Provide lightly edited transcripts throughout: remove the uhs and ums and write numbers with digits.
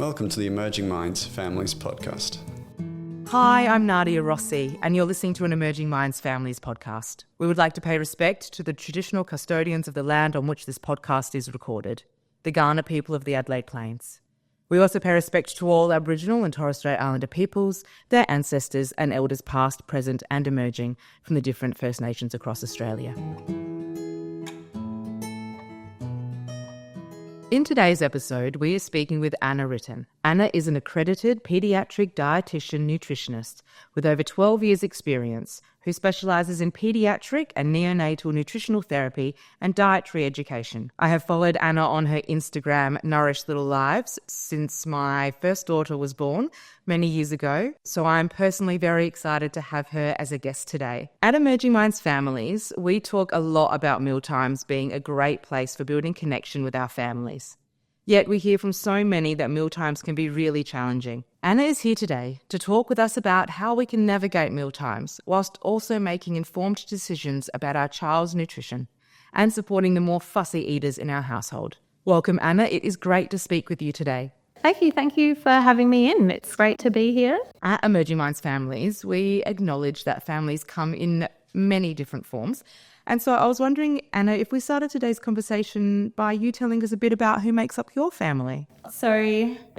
Welcome to the Emerging Minds Families podcast. Hi, I'm Nadia Rossi, and you're listening to an Emerging Minds Families podcast. We would like to pay respect to the traditional custodians of the land on which this podcast is recorded, the Kaurna people of the Adelaide Plains. We also pay respect to all Aboriginal and Torres Strait Islander peoples, their ancestors and elders past, present and emerging from the different First Nations across Australia. In today's episode, we are speaking with Anna Ritan. Anna is an accredited paediatric dietitian-nutritionist with over 12 years' experience who specialises in paediatric and neonatal nutritional therapy and dietary education. I have followed Anna on her Instagram, Nourish Little Lives, since my first daughter was born many years ago, so I'm personally very excited to have her as a guest today. At Emerging Minds Families, we talk a lot about mealtimes being a great place for building connection with our families. Yet we hear from so many that mealtimes can be really challenging. Anna is here today to talk with us about how we can navigate mealtimes whilst also making informed decisions about our child's nutrition and supporting the more fussy eaters in our household. Welcome, Anna. It is great to speak with you today. Thank you for having me in. It's great to be here. At Emerging Minds Families, we acknowledge that families come in many different forms. And so I was wondering, Anna, if we started today's conversation by you telling us a bit about who makes up your family. So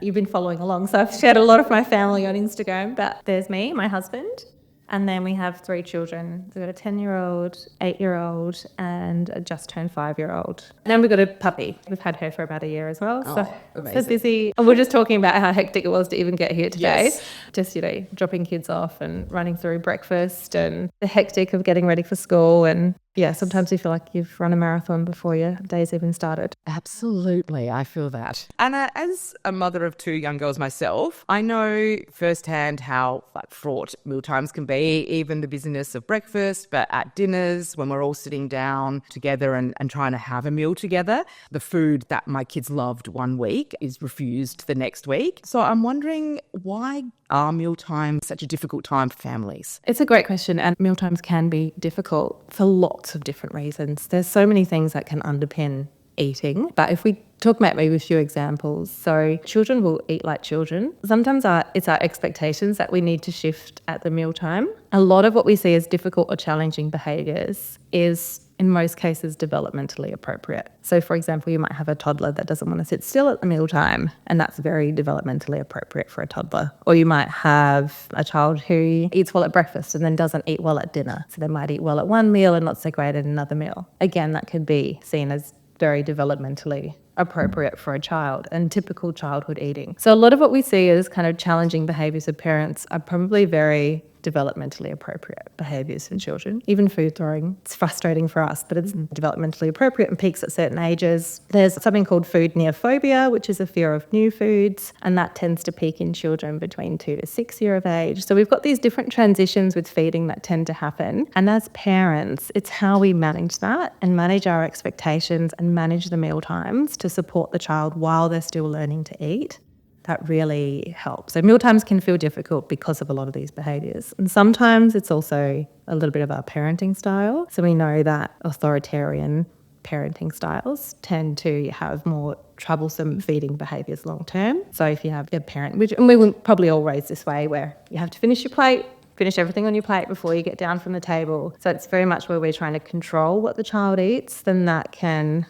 you've been following along. So I've shared a lot of my family on Instagram, but there's me, my husband, and then we have 3 children. We've got a 10-year-old, 8-year-old, and a just turned 5-year-old. And then we've got a puppy. We've had her for about a year as well. So busy. And we're just talking about how hectic it was to even get here today. Yes. Just, dropping kids off and running through breakfast and the hectic of getting ready for school. And yeah, sometimes you feel like you've run a marathon before your day's even started. Absolutely, I feel that. Anna, as a mother of 2 young girls myself, I know firsthand how fraught mealtimes can be, even the busyness of breakfast, but at dinners, when we're all sitting down together and trying to have a meal together, the food that my kids loved one week is refused the next week. So I'm wondering, why are mealtimes such a difficult time for families? It's a great question, and mealtimes can be difficult for lots of different reasons. There's so many things that can underpin eating, but if we talk about maybe a few examples, so children will eat like children. Sometimes it's our expectations that we need to shift at the mealtime. A lot of what we see as difficult or challenging behaviours is in most cases developmentally appropriate. So for example, you might have a toddler that doesn't want to sit still at the mealtime, and that's very developmentally appropriate for a toddler. Or you might have a child who eats well at breakfast and then doesn't eat well at dinner. So they might eat well at one meal and not so great at another meal. Again, that could be seen as very developmentally appropriate for a child and typical childhood eating. So a lot of what we see as kind of challenging behaviours of parents are probably very developmentally appropriate behaviours in children. Even food throwing, it's frustrating for us, but it's developmentally appropriate and peaks at certain ages. There's something called food neophobia, which is a fear of new foods, and that tends to peak in children between 2 to 6 years of age. So we've got these different transitions with feeding that tend to happen, and as parents, it's how we manage that and manage our expectations and manage the meal times to support the child while they're still learning to eat. That really helps. So mealtimes can feel difficult because of a lot of these behaviours. And sometimes it's also a little bit of our parenting style. So we know that authoritarian parenting styles tend to have more troublesome feeding behaviours long term. So if you have a parent, and we will probably all raise this way, where you have to finish your plate, finish everything on your plate before you get down from the table. So it's very much where we're trying to control what the child eats, then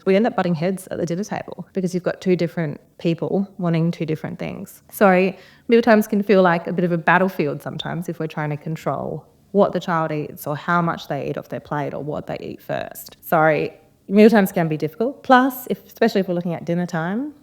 we end up butting heads at the dinner table because you've got 2 different people wanting 2 different things. So mealtimes can feel like a bit of a battlefield sometimes if we're trying to control what the child eats or how much they eat off their plate or what they eat first. So mealtimes can be difficult. Plus, especially if we're looking at dinner time,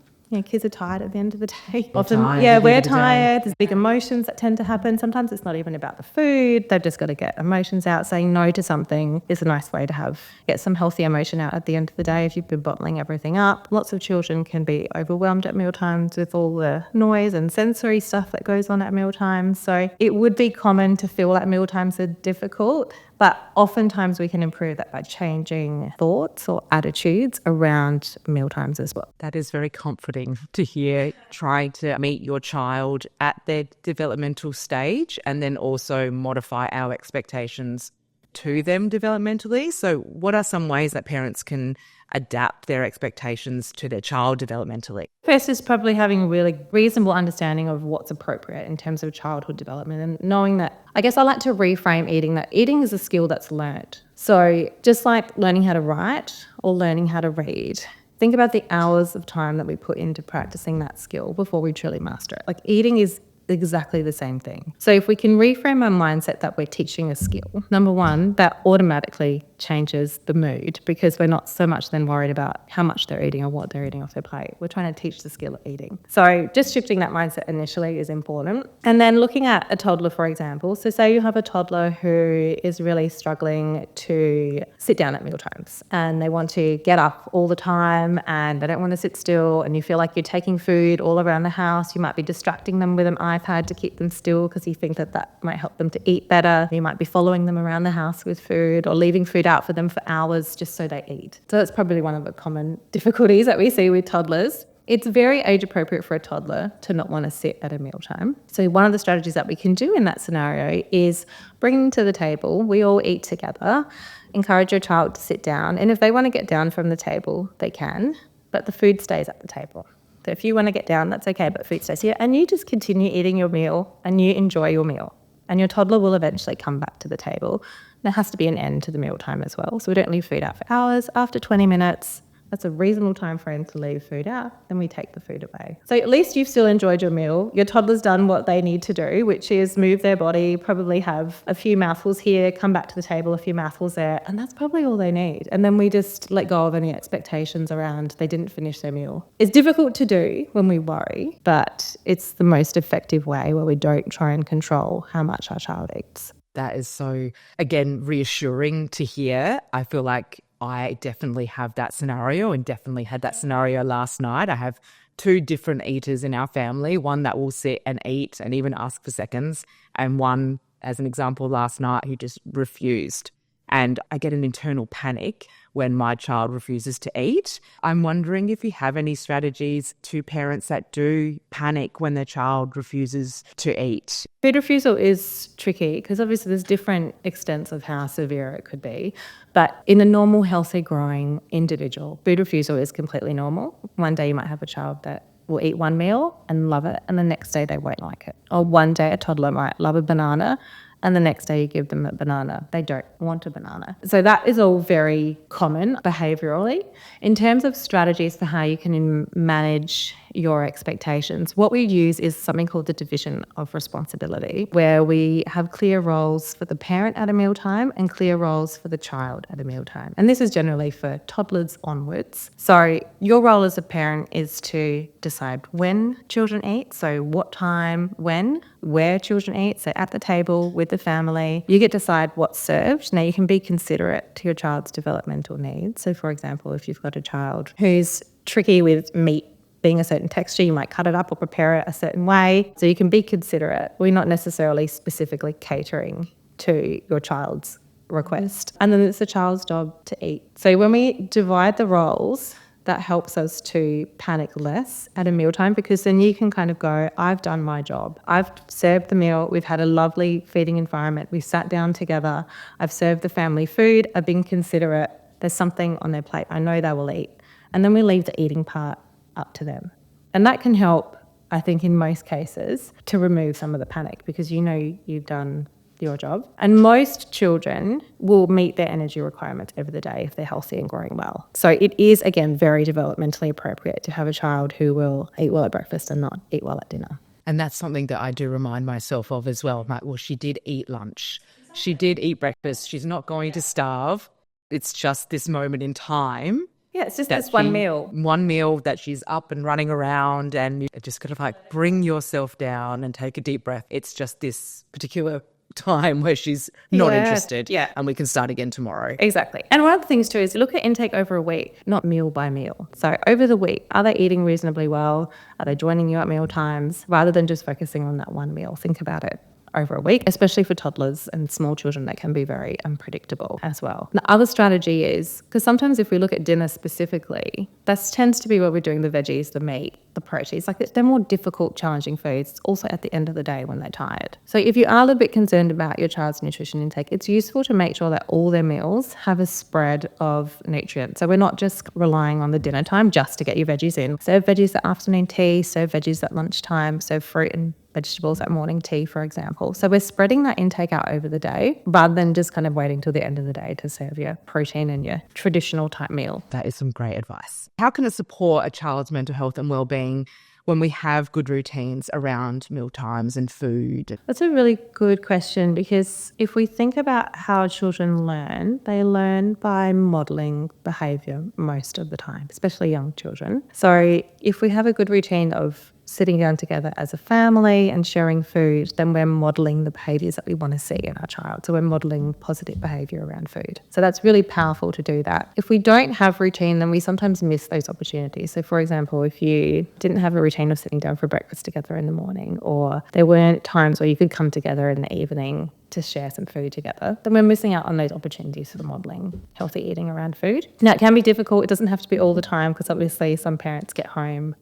kids are tired at the end of the day. Often, we're tired. There's big emotions that tend to happen. Sometimes it's not even about the food. They've just got to get emotions out. Saying no to something is a nice way to get some healthy emotion out at the end of the day if you've been bottling everything up. Lots of children can be overwhelmed at mealtimes with all the noise and sensory stuff that goes on at mealtimes. So it would be common to feel that mealtimes are difficult. But oftentimes we can improve that by changing thoughts or attitudes around mealtimes as well. That is very comforting to hear, trying to meet your child at their developmental stage and then also modify our expectations to them developmentally. So what are some ways that parents can adapt their expectations to their child developmentally? First is probably having a really reasonable understanding of what's appropriate in terms of childhood development, and knowing that, I guess I like to reframe eating, that eating is a skill that's learnt. So just like learning how to write or learning how to read, think about the hours of time that we put into practicing that skill before we truly master it. Like eating is exactly the same thing. So if we can reframe our mindset that we're teaching a skill, number one, that automatically changes the mood, because we're not so much then worried about how much they're eating or what they're eating off their plate. We're trying to teach the skill of eating. So just shifting that mindset initially is important. And then looking at a toddler, for example. So say you have a toddler who is really struggling to sit down at mealtimes and they want to get up all the time and they don't want to sit still, and you feel like you're taking food all around the house. You might be distracting them with an iPad to keep them still because you think that that might help them to eat better. You might be following them around the house with food or leaving food out for them for hours just so they eat. So that's probably one of the common difficulties that we see with toddlers. It's very age appropriate for a toddler to not want to sit at a mealtime. So one of the strategies that we can do in that scenario is bring them to the table. We all eat together. Encourage your child to sit down. And if they want to get down from the table, they can, but the food stays at the table. So if you want to get down, that's okay, but food stays here. And you just continue eating your meal and you enjoy your meal. And your toddler will eventually come back to the table. There has to be an end to the mealtime as well. So we don't leave food out for hours. After 20 minutes, that's a reasonable time frame to leave food out. Then we take the food away. So at least you've still enjoyed your meal. Your toddler's done what they need to do, which is move their body, probably have a few mouthfuls here, come back to the table, a few mouthfuls there, and that's probably all they need. And then we just let go of any expectations around they didn't finish their meal. It's difficult to do when we worry, but it's the most effective way where we don't try and control how much our child eats. That is so, again, reassuring to hear. I feel like I definitely have that scenario and definitely had that scenario last night. I have two different eaters in our family, one that will sit and eat and even ask for seconds, and one, as an example, last night who just refused. And I get an internal panic when my child refuses to eat. I'm wondering if you have any strategies to parents that do panic when their child refuses to eat. Food refusal is tricky because obviously there's different extents of how severe it could be. But in a normal, healthy, growing individual, food refusal is completely normal. One day you might have a child that will eat one meal and love it, and the next day they won't like it. Or one day a toddler might love a banana, and the next day you give them a banana. They don't want a banana. So that is all very common behaviourally. In terms of strategies for how you can manage your expectations, what we use is something called the division of responsibility, where we have clear roles for the parent at a mealtime and clear roles for the child at a mealtime. And this is generally for toddlers onwards. So your role as a parent is to decide when children eat, so what time, when, where children eat, so at the table with the family. You get to decide what's served. Now you can be considerate to your child's developmental needs. So for example, if you've got a child who's tricky with meat being a certain texture, you might cut it up or prepare it a certain way. So you can be considerate. We're not necessarily specifically catering to your child's request. And then it's the child's job to eat. So when we divide the roles, that helps us to panic less at a mealtime, because then you can kind of go, I've done my job. I've served the meal. We've had a lovely feeding environment. We've sat down together. I've served the family food. I've been considerate. There's something on their plate. I know they will eat. And then we leave the eating part up to them. And that can help, I think, in most cases, to remove some of the panic, because you know you've done your job. And most children will meet their energy requirements over the day if they're healthy and growing well. So it is, again, very developmentally appropriate to have a child who will eat well at breakfast and not eat well at dinner. And that's something that I do remind myself of as well. I'm like, well, she did eat lunch. She did eat breakfast. She's not going to starve. It's just this moment in time. Yeah, it's just this one meal. One meal that she's up and running around, and you just kind of like bring yourself down and take a deep breath. It's just this particular time where she's not interested, and we can start again tomorrow. Exactly. And one of the things too is look at intake over a week, not meal by meal. So over the week, are they eating reasonably well? Are they joining you at meal times? Rather than just focusing on that one meal, think about it over a week, especially for toddlers and small children. That can be very unpredictable as well. The other strategy is, because sometimes if we look at dinner specifically, that tends to be where we're doing the veggies, the meat, the proteins. Like they're more difficult, challenging foods also at the end of the day when they're tired. So if you are a little bit concerned about your child's nutrition intake, it's useful to make sure that all their meals have a spread of nutrients. So we're not just relying on the dinner time just to get your veggies in. Serve veggies at afternoon tea, serve veggies at lunchtime, serve fruit and vegetables at morning tea, for example. So we're spreading that intake out over the day rather than just kind of waiting till the end of the day to serve your protein and your traditional type meal. That is some great advice. How can it support a child's mental health and well-being when we have good routines around meal times and food? That's a really good question, because if we think about how children learn, they learn by modelling behaviour most of the time, especially young children. So if we have a good routine of sitting down together as a family and sharing food, then we're modelling the behaviours that we want to see in our child. So we're modelling positive behaviour around food. So that's really powerful to do that. If we don't have routine, then we sometimes miss those opportunities. So for example, if you didn't have a routine of sitting down for breakfast together in the morning, or there weren't times where you could come together in the evening to share some food together, then we're missing out on those opportunities for the modelling healthy eating around food. Now, it can be difficult. It doesn't have to be all the time, because obviously some parents get home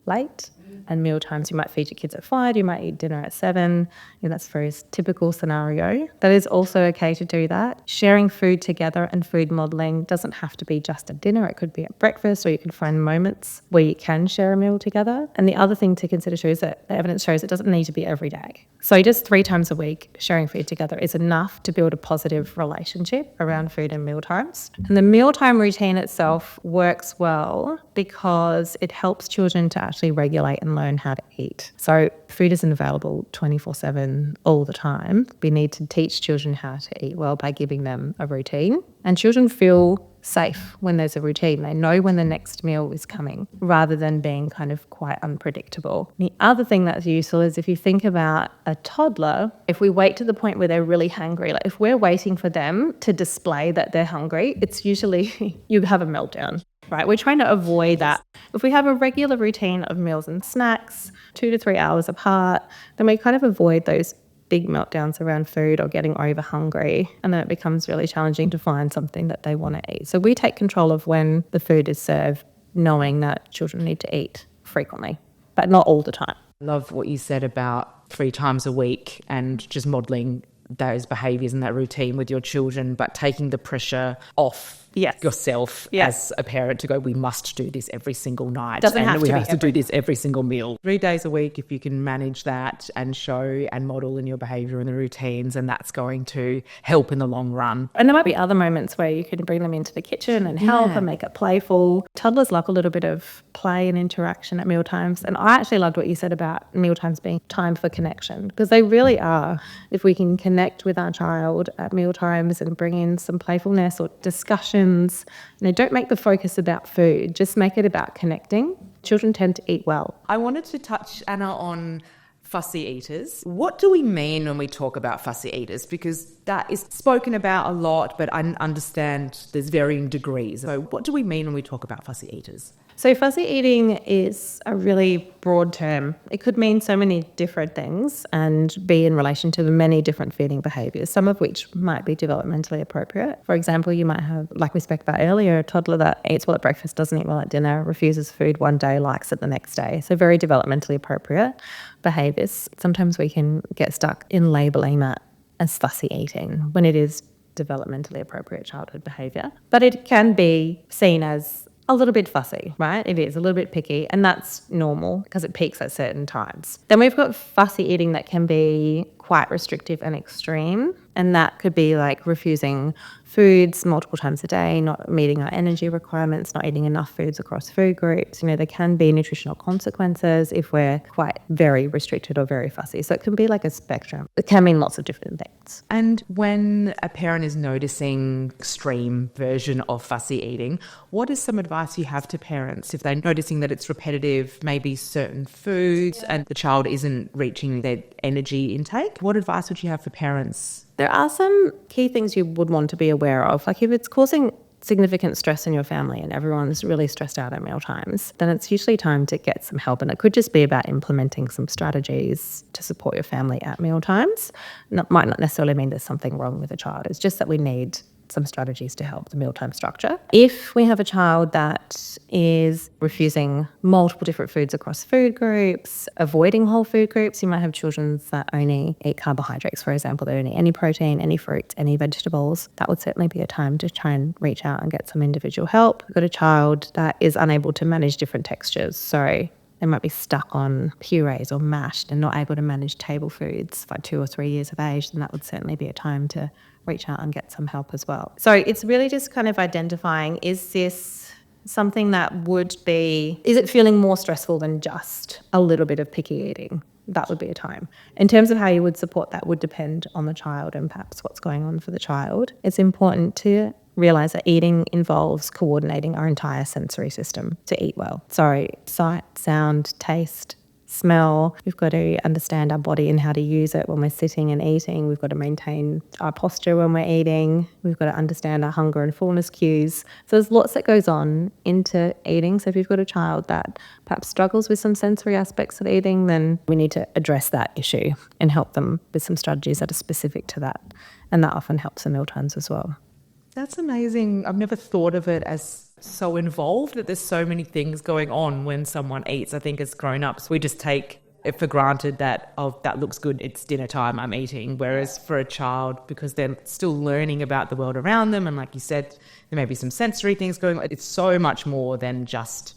late, and meal times, you might feed your kids at 5, you might eat dinner at 7. That's a very typical scenario. That is also okay to do that. Sharing food together and food modelling doesn't have to be just at dinner. It could be at breakfast, or you can find moments where you can share a meal together. And the other thing to consider too is that the evidence shows it doesn't need to be every day. So just 3 times a week sharing food together is enough to build a positive relationship around food and meal times. And the mealtime routine itself works well because it helps children to actually regulate and learn how to eat. So food isn't available 24/7 all the time. We need to teach children how to eat well by giving them a routine. And children feel safe when there's a routine. They know when the next meal is coming, rather than being kind of quite unpredictable. The other thing that's useful is if you think about a toddler, if we wait to the point where they're really hungry, like if we're waiting for them to display that they're hungry, it's usually you have a meltdown. Right, we're trying to avoid that. If we have a regular routine of meals and snacks, 2 to 3 hours apart, then we kind of avoid those big meltdowns around food or getting over hungry, and then it becomes really challenging to find something that they want to eat. So we take control of when the food is served, knowing that children need to eat frequently, but not all the time. Love what you said about 3 times a week and just modelling those behaviours and that routine with your children, but taking the pressure off yourself as a parent to go, we must do this every single night. Doesn't have we to have be to do this every single meal. 3 days a week, if you can manage that and show and model in your behaviour and the routines, and that's going to help in the long run. And there might be other moments where you can bring them into the kitchen and help and make it playful. Toddlers love a little bit of play and interaction at mealtimes. And I actually loved what you said about mealtimes being time for connection, because they really are. If we can connect with our child at mealtimes and bring in some playfulness or discussion, don't make the focus about food, just make it about connecting. Children tend to eat well. I wanted to touch, Anna, on fussy eaters. What do we mean when we talk about fussy eaters? Because that is spoken about a lot, but I understand there's varying degrees. So what do we mean when we talk about fussy eaters? So fussy eating is a really broad term. It could mean so many different things and be in relation to the many different feeding behaviours, some of which might be developmentally appropriate. For example, you might have, like we spoke about earlier, a toddler that eats well at breakfast, doesn't eat well at dinner, refuses food one day, likes it the next day. So very developmentally appropriate behaviours. Sometimes we can get stuck in labelling that as fussy eating when it is developmentally appropriate childhood behaviour. But it can be seen as a little bit fussy, right? It is a little bit picky, and that's normal because it peaks at certain times. Then we've got fussy eating that can be quite restrictive and extreme, and that could be like refusing foods multiple times a day, not meeting our energy requirements, not eating enough foods across food groups. There can be nutritional consequences if we're quite very restricted or very fussy. So it can be like a spectrum. It can mean lots of different things. And when a parent is noticing extreme version of fussy eating, what is some advice you have to parents if they're noticing that it's repetitive, maybe certain foods, and the child isn't reaching their energy intake? What advice would you have for parents? There are some key things you would want to be aware of. Like if it's causing significant stress in your family and everyone's really stressed out at mealtimes, then it's usually time to get some help. And it could just be about implementing some strategies to support your family at mealtimes. Might not necessarily mean there's something wrong with the child. It's just that we need some strategies to help the mealtime structure. If we have a child that is refusing multiple different foods across food groups, avoiding whole food groups, you might have children that only eat carbohydrates, for example. They don't eat any protein, any fruits, any vegetables. That would certainly be a time to try and reach out and get some individual help. We've got a child that is unable to manage different textures. So they might be stuck on purees or mashed and not able to manage table foods by 2 or 3 years of age, then that would certainly be a time to reach out and get some help as well. So it's really just kind of identifying, is this something that would be, is it feeling more stressful than just a little bit of picky eating? That would be a time. In terms of how you would support that would depend on the child and perhaps what's going on for the child. It's important to realise that eating involves coordinating our entire sensory system to eat well. So sight, sound, taste, smell. We've got to understand our body and how to use it when we're sitting and eating. We've got to maintain our posture when we're eating. We've got to understand our hunger and fullness cues. So there's lots that goes on into eating. So if you've got a child that perhaps struggles with some sensory aspects of eating, then we need to address that issue and help them with some strategies that are specific to that. And that often helps in mealtimes as well. That's amazing. I've never thought of it as so involved, that there's so many things going on when someone eats. I think as grown-ups, we just take it for granted that, oh, that looks good, it's dinner time, I'm eating. Whereas for a child, because they're still learning about the world around them, and like you said, there may be some sensory things going on, it's so much more than just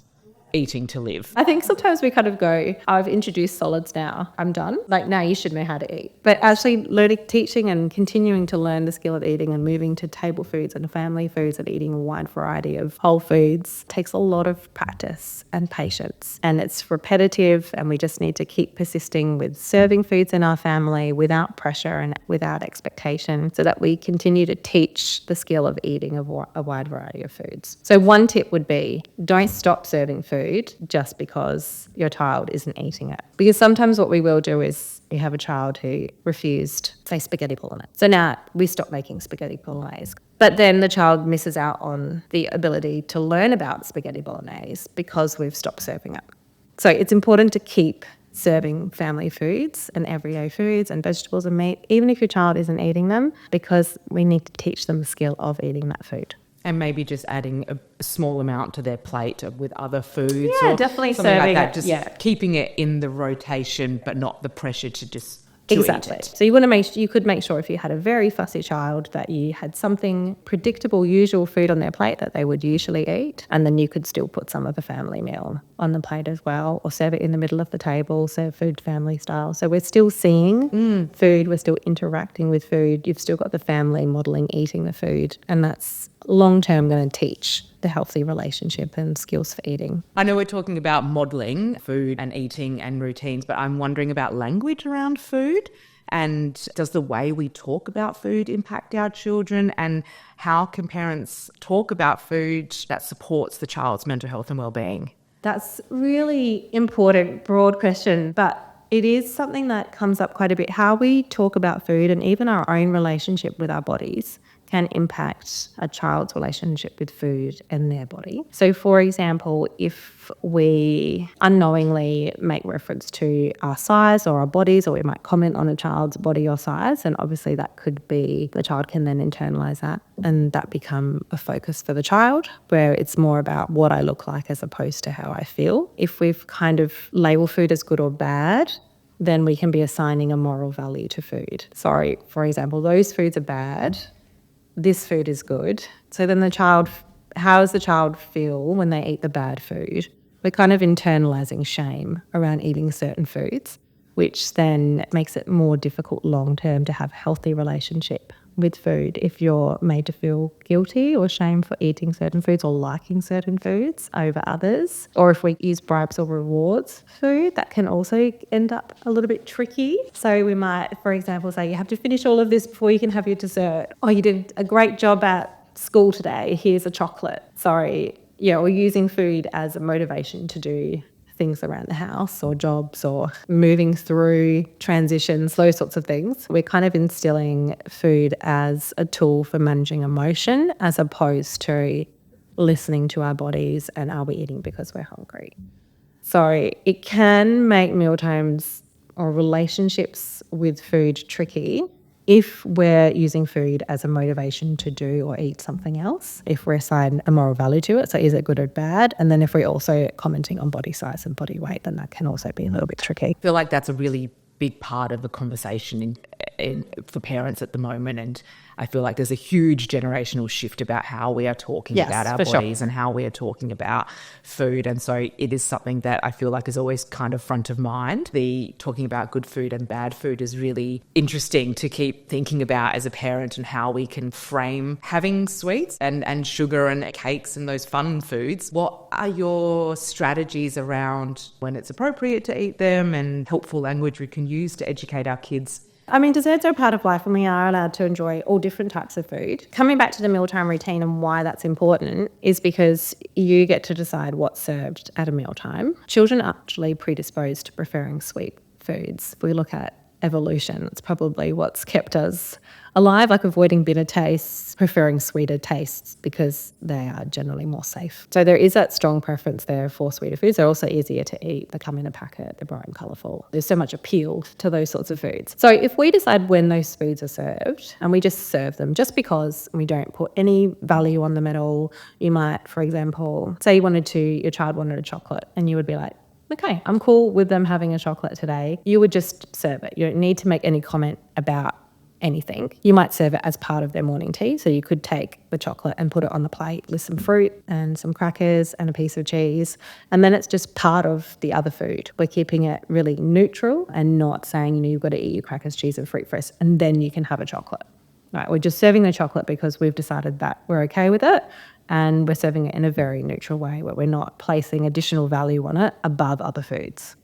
eating to live. I think sometimes we kind of go, I've introduced solids now, I'm done. Like, now you should know how to eat. But actually teaching and continuing to learn the skill of eating and moving to table foods and family foods and eating a wide variety of whole foods takes a lot of practice and patience. And it's repetitive, and we just need to keep persisting with serving foods in our family without pressure and without expectation, so that we continue to teach the skill of eating a wide variety of foods. So one tip would be, don't stop serving food just because your child isn't eating it. Because sometimes what we will do is you have a child who refused, say, spaghetti bolognese. So now we stop making spaghetti bolognese. But then the child misses out on the ability to learn about spaghetti bolognese because we've stopped serving it. So it's important to keep serving family foods and everyday foods and vegetables and meat, even if your child isn't eating them, because we need to teach them the skill of eating that food. And maybe just adding a small amount to their plate with other foods. Yeah, or definitely something serving like that. it. Just keeping it in the rotation, but not the pressure to just Exactly. eat it. So you could make sure if you had a very fussy child that you had something predictable, usual food on their plate that they would usually eat, and then you could still put some of the family meal on the plate as well, or serve it in the middle of the table, serve food family style. So we're still seeing food, we're still interacting with food. You've still got the family modelling eating the food, and that's long-term going to teach the healthy relationship and skills for eating. I know we're talking about modelling food and eating and routines, but I'm wondering about language around food, and does the way we talk about food impact our children, and how can parents talk about food that supports the child's mental health and well-being? That's really important, broad question, but it is something that comes up quite a bit. How we talk about food and even our own relationship with our bodies can impact a child's relationship with food and their body. So, for example, if we unknowingly make reference to our size or our bodies, or we might comment on a child's body or size, and obviously that could be, the child can then internalise that and that become a focus for the child, where it's more about what I look like as opposed to how I feel. If we've kind of labelled food as good or bad, then we can be assigning a moral value to food. So, for example, those foods are bad, this food is good. So then how does the child feel when they eat the bad food? We're kind of internalising shame around eating certain foods, which then makes it more difficult long-term to have a healthy relationship with food if you're made to feel guilty or shame for eating certain foods or liking certain foods over others. Or if we use bribes or rewards food, that can also end up a little bit tricky. So we might, for example, say you have to finish all of this before you can have your dessert. Oh, you did a great job at school today, here's a chocolate. Sorry. Yeah, or using food as a motivation to do things around the house or jobs or moving through transitions, those sorts of things. We're kind of instilling food as a tool for managing emotion as opposed to listening to our bodies and are we eating because we're hungry. So it can make mealtimes or relationships with food tricky if we're using food as a motivation to do or eat something else, if we're assigning a moral value to it, so is it good or bad? And then if we're also commenting on body size and body weight, then that can also be a little bit tricky. I feel like that's a really big part of the conversation for parents at the moment, and I feel like there's a huge generational shift about how we are talking about our bodies and how we are talking about food. And so it is something that I feel like is always kind of front of mind. The talking about good food and bad food is really interesting to keep thinking about as a parent, and how we can frame having sweets and sugar and cakes and those fun foods. What are your strategies around when it's appropriate to eat them and helpful language we can use to educate our kids? I mean, desserts are a part of life and we are allowed to enjoy all different types of food. Coming back to the mealtime routine and why that's important is because you get to decide what's served at a mealtime. Children are actually predisposed to preferring sweet foods. If we look at evolution, it's probably what's kept us alive, like avoiding bitter tastes, preferring sweeter tastes because they are generally more safe. So there is that strong preference there for sweeter foods. They're also easier to eat. They come in a packet, they're bright and colourful. There's so much appeal to those sorts of foods. So if we decide when those foods are served and we just serve them just because we don't put any value on them at all, you might, for example, say your child wanted a chocolate and you would be like, okay, I'm cool with them having a chocolate today. You would just serve it. You don't need to make any comment about anything. You might serve it as part of their morning tea. So you could take the chocolate and put it on the plate with some fruit and some crackers and a piece of cheese. And then it's just part of the other food. We're keeping it really neutral and not saying, you've got to eat your crackers, cheese and fruit first and then you can have a chocolate. Right, we're just serving the chocolate because we've decided that we're okay with it. And we're serving it in a very neutral way where we're not placing additional value on it above other foods.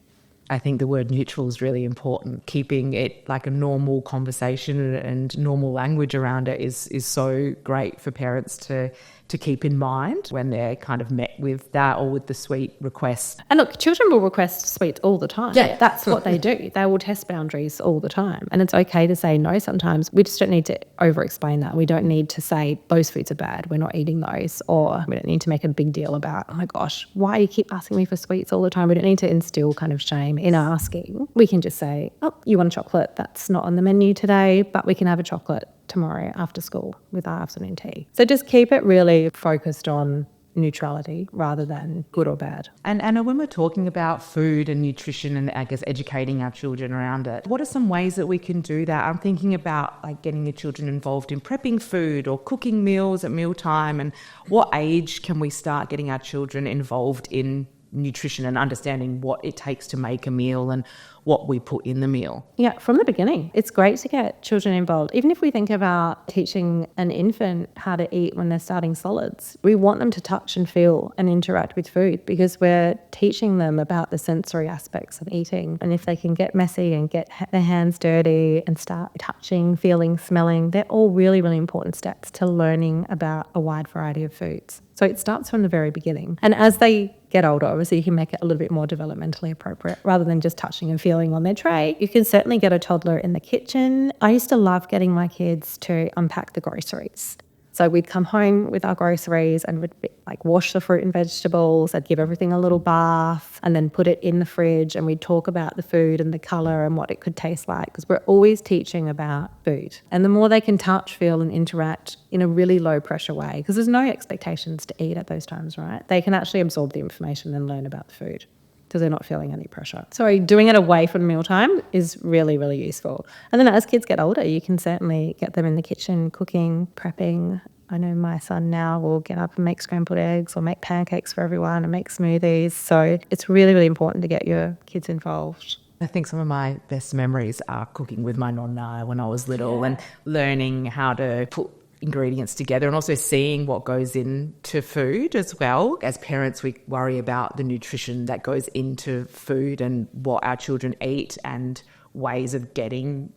I think the word neutral is really important. Keeping it like a normal conversation and normal language around it is so great for parents to keep in mind when they're kind of met with that or with the sweet request. And look, children will request sweets all the time. Yeah. That's what they do. They will test boundaries all the time. And it's okay to say no sometimes. We just don't need to over-explain that. We don't need to say those foods are bad, we're not eating those. Or we don't need to make a big deal about, oh my gosh, why you keep asking me for sweets all the time? We don't need to instill kind of shame in asking. We can just say, oh, you want a chocolate? That's not on the menu today, but we can have a chocolate tomorrow after school with our afternoon tea. So just keep it really focused on neutrality rather than good or bad. And Anna, when we're talking about food and nutrition and I guess educating our children around it, what are some ways that we can do that? I'm thinking about like getting your children involved in prepping food or cooking meals at mealtime, and what age can we start getting our children involved in nutrition and understanding what it takes to make a meal and what we put in the meal? Yeah, from the beginning. It's great to get children involved. Even if we think about teaching an infant how to eat when they're starting solids, we want them to touch and feel and interact with food because we're teaching them about the sensory aspects of eating. And if they can get messy and get their hands dirty and start touching, feeling, smelling, they're all really, really important steps to learning about a wide variety of foods. So it starts from the very beginning. And as they get older, obviously you can make it a little bit more developmentally appropriate rather than just touching and feeling on their tray. You can certainly get a toddler in the kitchen. I used to love getting my kids to unpack the groceries. So we'd come home with our groceries and we'd wash the fruit and vegetables. I'd give everything a little bath and then put it in the fridge, and we'd talk about the food and the colour and what it could taste like, because we're always teaching about food. And the more they can touch, feel and interact in a really low pressure way, because there's no expectations to eat at those times, right? They can actually absorb the information and learn about the food because they're not feeling any pressure. So doing it away from mealtime is really, really useful. And then as kids get older, you can certainly get them in the kitchen, cooking, prepping. I know my son now will get up and make scrambled eggs or make pancakes for everyone and make smoothies. So it's really, really important to get your kids involved. I think some of my best memories are cooking with my nonna when I was little and learning how to put ingredients together and also seeing what goes into food as well. As parents, we worry about the nutrition that goes into food and what our children eat and ways of getting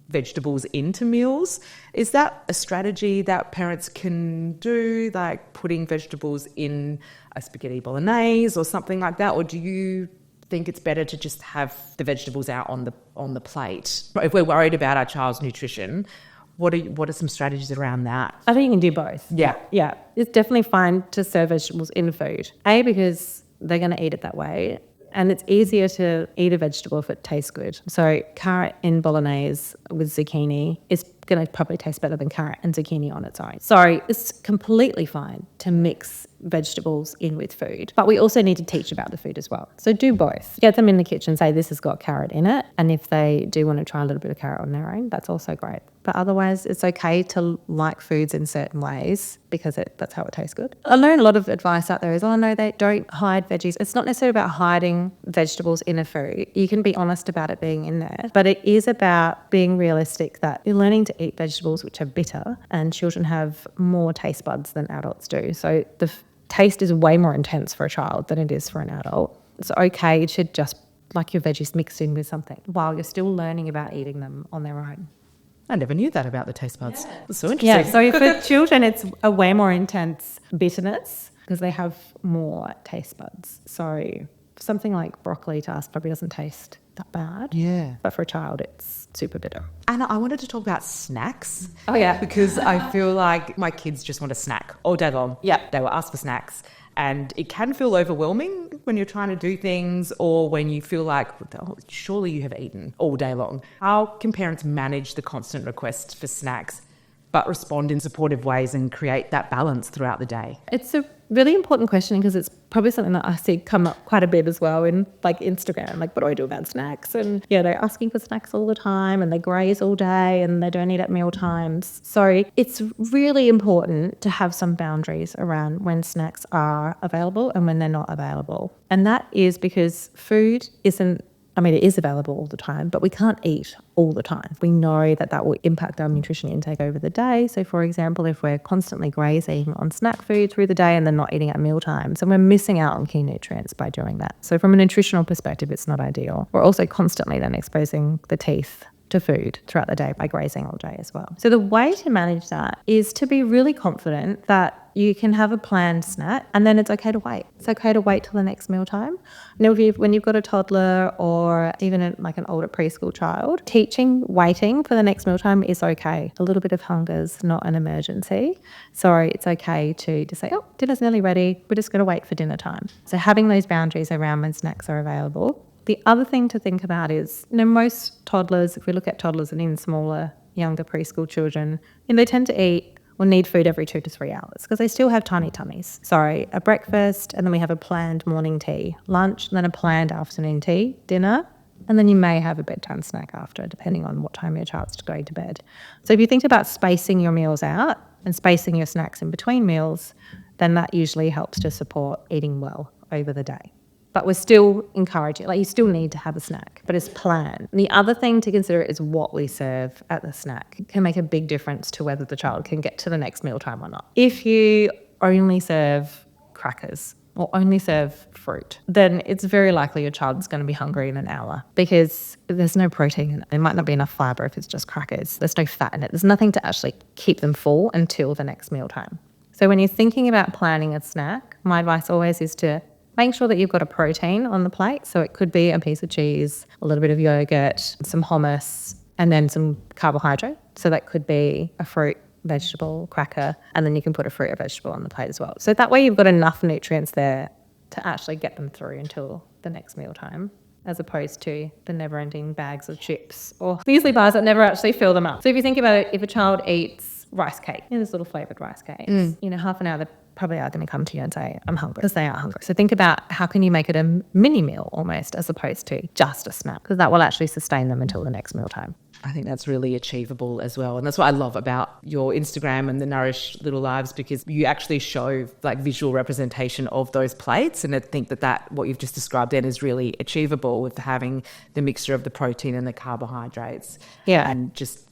vegetables into meals. Is that a strategy that parents can do, like putting vegetables in a spaghetti bolognese or something like that? Or do you think it's better to just have the vegetables out on the plate. If we're worried about our child's nutrition, what are some strategies around that? I think you can do both. Yeah. Yeah. It's definitely fine to serve vegetables in food. A, because they're going to eat it that way. And it's easier to eat a vegetable if it tastes good. So carrot in bolognese with zucchini is going to probably taste better than carrot and zucchini on its own. So it's completely fine to mix vegetables in with food. But we also need to teach about the food as well. So do both. Get them in the kitchen, say this has got carrot in it. And if they do want to try a little bit of carrot on their own, that's also great. But otherwise, it's okay to like foods in certain ways because that's how it tastes good. I learned a lot of advice out there is, no, they don't hide veggies. It's not necessarily about hiding vegetables in a food. You can be honest about it being in there. But it is about being realistic that you're learning to eat vegetables which are bitter, and children have more taste buds than adults do. So the taste is way more intense for a child than it is for an adult. It's okay to just like your veggies mixed in with something while you're still learning about eating them on their own. I never knew that about the taste buds. Yeah. It's so interesting. Yeah, so for children, it's a way more intense bitterness because they have more taste buds. So something like broccoli to us probably doesn't taste that bad. Yeah. But for a child, it's super bitter. Anna, I wanted to talk about snacks. Oh, yeah. Because I feel like my kids just want a snack all day long. Yeah. They will ask for snacks. And it can feel overwhelming when you're trying to do things or when you feel like, surely you have eaten all day long. How can parents manage the constant request for snacks but respond in supportive ways and create that balance throughout the day? It's a really important question because it's probably something that I see come up quite a bit as well in like Instagram. Like, what do I do about snacks? And yeah, they're asking for snacks all the time and they graze all day and they don't eat at meal times. So it's really important to have some boundaries around when snacks are available and when they're not available. And that is because food it is available all the time, but we can't eat all the time. We know that will impact our nutrition intake over the day. So, for example, if we're constantly grazing on snack food through the day and then not eating at meal times, and we're missing out on key nutrients by doing that. So from a nutritional perspective, it's not ideal. We're also constantly then exposing the teeth to food throughout the day by grazing all day as well. So the way to manage that is to be really confident that you can have a planned snack and then it's okay to wait. It's okay to wait till the next mealtime. Now, when you've got a toddler or even an older preschool child, teaching waiting for the next mealtime is okay. A little bit of hunger is not an emergency. So it's okay to just say, dinner's nearly ready. We're just going to wait for dinner time. So having those boundaries around when snacks are available. The other thing to think about is, most toddlers, if we look at toddlers and even smaller, younger preschool children, they tend to eat or need food every 2 to 3 hours because they still have tiny tummies. So a breakfast, and then we have a planned morning tea, lunch, and then a planned afternoon tea, dinner, and then you may have a bedtime snack after, depending on what time your child's going to bed. So if you think about spacing your meals out and spacing your snacks in between meals, then that usually helps to support eating well over the day. But we're still encouraging, you still need to have a snack, but it's planned. And the other thing to consider is what we serve at the snack. It can make a big difference to whether the child can get to the next mealtime or not. If you only serve crackers or only serve fruit, then it's very likely your child is going to be hungry in an hour because there's no protein in it. There might not be enough fibre if it's just crackers. There's no fat in it. There's nothing to actually keep them full until the next mealtime. So when you're thinking about planning a snack, my advice always is to make sure that you've got a protein on the plate. So it could be a piece of cheese, a little bit of yogurt, some hummus, and then some carbohydrate. So that could be a fruit, vegetable, cracker, and then you can put a fruit or vegetable on the plate as well. So that way you've got enough nutrients there to actually get them through until the next mealtime, as opposed to the never-ending bags of chips or muesli bars that never actually fill them up. So if you think about it, if a child eats rice cake, this little flavoured rice cakes, half an hour, probably are going to come to you and say, I'm hungry, because they are hungry. So think about how can you make it a mini meal almost as opposed to just a snack, because that will actually sustain them until the next mealtime. I think that's really achievable as well. And that's what I love about your Instagram and the Nourish Little Lives, because you actually show visual representation of those plates. And I think that what you've just described then is really achievable with having the mixture of the protein and the carbohydrates. Yeah. And just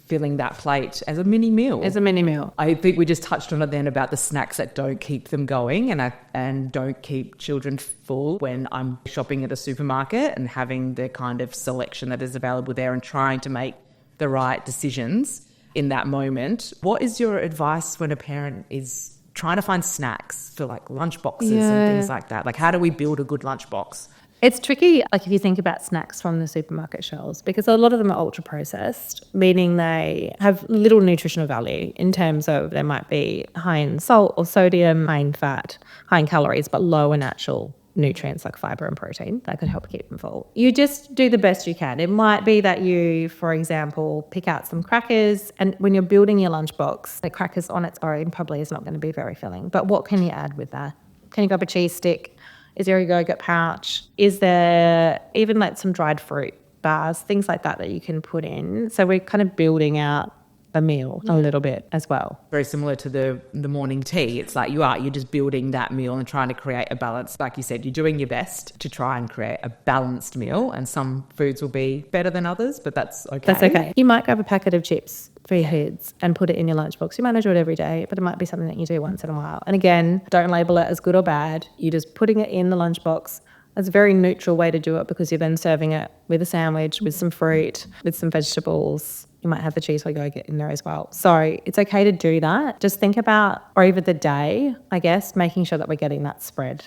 filling that plate as a mini meal. As a mini meal. I think we just touched on it then about the snacks that don't keep them going and don't keep children full when I'm shopping at a supermarket and having the kind of selection that is available there and trying to make the right decisions in that moment. What is your advice when a parent is trying to find snacks for lunch boxes and things like that? How do we build a good lunch box? It's tricky, like if you think about snacks from the supermarket shelves, because a lot of them are ultra processed, meaning they have little nutritional value in terms of they might be high in salt or sodium, high in fat, high in calories, but low in actual nutrients like fiber and protein that could help keep them full. You just do the best you can. It might be that you, for example, pick out some crackers, and when you're building your lunchbox, the crackers on its own probably is not going to be very filling. But what can you add with that? Can you grab a cheese stick? Is there a yogurt pouch? Is there even like some dried fruit bars, things like that you can put in? So we're kind of building out a meal a little bit as well. Very similar to the morning tea. It's like you're just building that meal and trying to create a balance. Like you said, you're doing your best to try and create a balanced meal, and some foods will be better than others, but that's okay. That's okay. You might grab a packet of chips for your kids and put it in your lunchbox. You might not do it every day, but it might be something that you do once in a while. And again, don't label it as good or bad. You're just putting it in the lunchbox. It's a very neutral way to do it because you're then serving it with a sandwich, with some fruit, with some vegetables. You might have the cheese yogurt in there as well. So it's okay to do that. Just think about over the day, I guess, making sure that we're getting that spread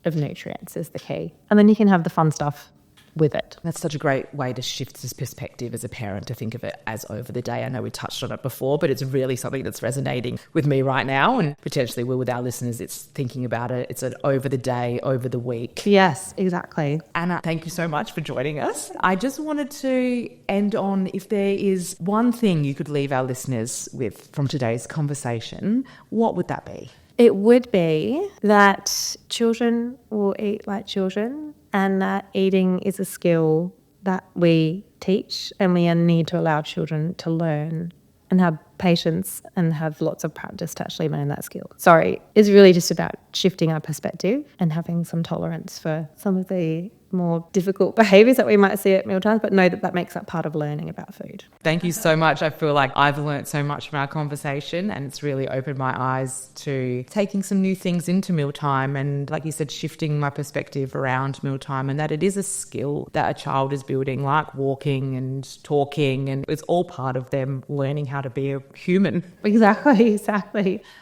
of nutrients is the key. And then you can have the fun stuff with it. That's such a great way to shift this perspective as a parent, to think of it as over the day. I know we touched on it before, but it's really something that's resonating with me right now, and potentially will with our listeners. It's thinking about it. It's an over the day, over the week. Yes, exactly. Anna, thank you so much for joining us. I just wanted to end on, if there is one thing you could leave our listeners with from today's conversation, what would that be? It would be that children will eat like children, and that eating is a skill that we teach, and we need to allow children to learn and have patience and have lots of practice to actually learn that skill. So it's really just about shifting our perspective and having some tolerance for some of the more difficult behaviours that we might see at mealtimes, but know that that makes up part of learning about food. Thank you so much. I feel like I've learnt so much from our conversation, and it's really opened my eyes to taking some new things into mealtime, and like you said, shifting my perspective around mealtime, and that it is a skill that a child is building, like walking and talking, and it's all part of them learning how to be a human. Exactly.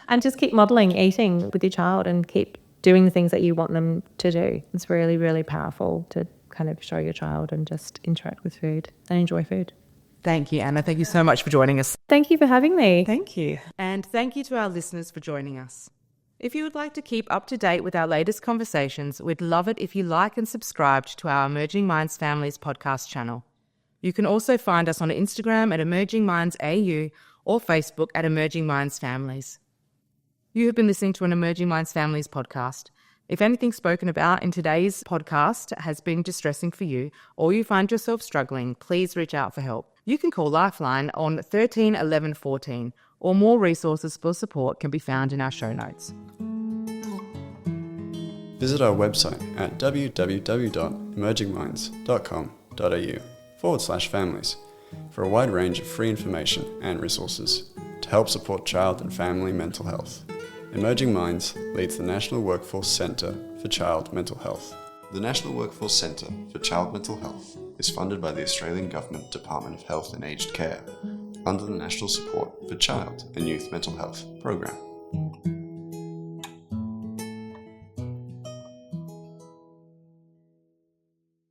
And just keep modelling eating with your child and keep doing the things that you want them to do. It's really, really powerful to kind of show your child and just interact with food and enjoy food. Thank you, Anna. Thank you so much for joining us. Thank you for having me. Thank you. And thank you to our listeners for joining us. If you would like to keep up to date with our latest conversations, we'd love it if you like and subscribed to our Emerging Minds Families podcast channel. You can also find us on Instagram at Emerging Minds AU or Facebook at Emerging Minds Families. You have been listening to an Emerging Minds Families podcast. If anything spoken about in today's podcast has been distressing for you, or you find yourself struggling, please reach out for help. You can call Lifeline on 13 11 14, or more resources for support can be found in our show notes. Visit our website at www.emergingminds.com.au/families for a wide range of free information and resources to help support child and family mental health. Emerging Minds leads the National Workforce Centre for Child Mental Health. The National Workforce Centre for Child Mental Health is funded by the Australian Government Department of Health and Aged Care under the National Support for Child and Youth Mental Health program.